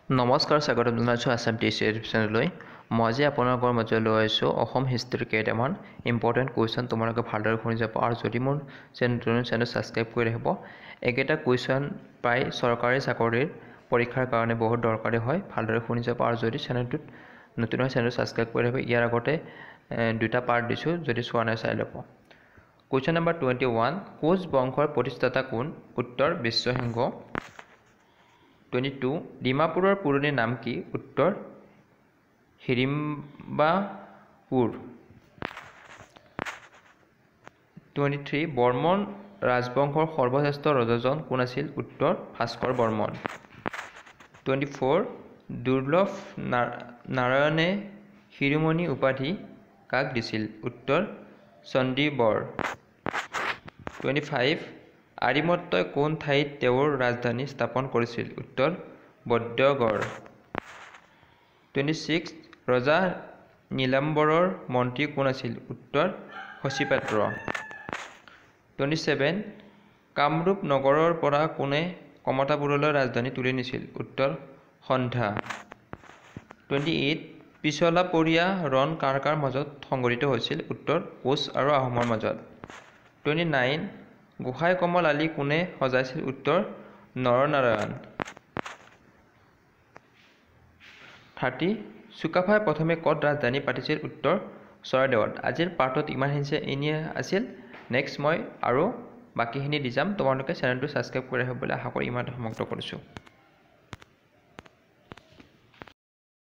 নমস্কাৰ স্বাগতম জনাইছোঁ আছাম টিচি ইউটিউব চেনেললৈ মই আজি আপোনালোকৰ মাজলৈ লৈ আহিছোঁ অসম হিষ্ট্ৰীৰ কেইটামান ইম্পৰ্টেণ্ট কুৱেশ্যন তোমালোকে ভালদৰে শুনি যাব আৰু যদি মোৰ চেনেল ছাবস্ক্ৰাইব কৰি ৰাখিব এইকেইটা কুৱেশ্যন প্ৰায় চৰকাৰী চাকৰিৰ পৰীক্ষাৰ কাৰণে বহুত দৰকাৰী হয় ভালদৰে শুনি যাব আৰু যদি চেনেলটোত নতুন হয় চেনেল ছাবস্ক্ৰাইব কৰি ৰাখিব ইয়াৰ আগতে দুটা পাৰ্ট দিছোঁ যদি চোৱা নাই চাই ল'ব কুৱেশ্যন নম্বৰ 21 কোচ বংশৰ প্ৰতিষ্ঠাতা কোন উত্তৰ বিশ্বসিংহ 22 ডিমাপুৰৰ পুৰণি নাম কি উত্তৰ হিড়িম্বাপুৰ 23 বৰ্মন ৰাজবংশৰ সৰ্বশ্ৰেষ্ঠ ৰজাজন কোন আছিল উত্তৰ ভাস্কৰ বৰ্মন 24 দুৰ্লভ নাৰায়ণে শিৰোমণি উপাধি কাক দিছিল উত্তৰ চণ্ডীবৰ 25 আৰিমত্তই কোন ঠাইত তেওঁৰ ৰাজধানী স্থাপন কৰিছিল উত্তৰ বৈদ্যগড় 26 ৰজা নীলাম্বৰৰ মন্ত্ৰী কোন আছিল উত্তৰ শশীপাত্ৰ 27 কামৰূপ নগৰৰ পৰা কোনে কমতাপুৰলৈ ৰাজধানী তুলি নিছিল উত্তৰ সন্ধ্যা 28 পিছলাপৰীয়া ৰণ কাৰ কাৰ মাজত সংঘটিত হৈছিল উত্তৰ কোচ আৰু আহোমৰ মাজত 29 গোসাই কমল আলি কোনে সজাইছিল উত্তৰ নৰনাৰায়ণ 30 চুকাফাই প্ৰথমে ক'ত ৰাজধানী পাতিছিল উত্তৰ চৰাইদেউত আজিৰ পাঠত ইমানখিনি আছিল নেক্সট মই আৰু বাকীখিনি দি যাম তোমালোকে চেনেলটো ছাবস্ক্ৰাইব কৰি ৰাখিবলৈ আশা কৰি ইমানতে সমাপ্ত কৰিছোঁ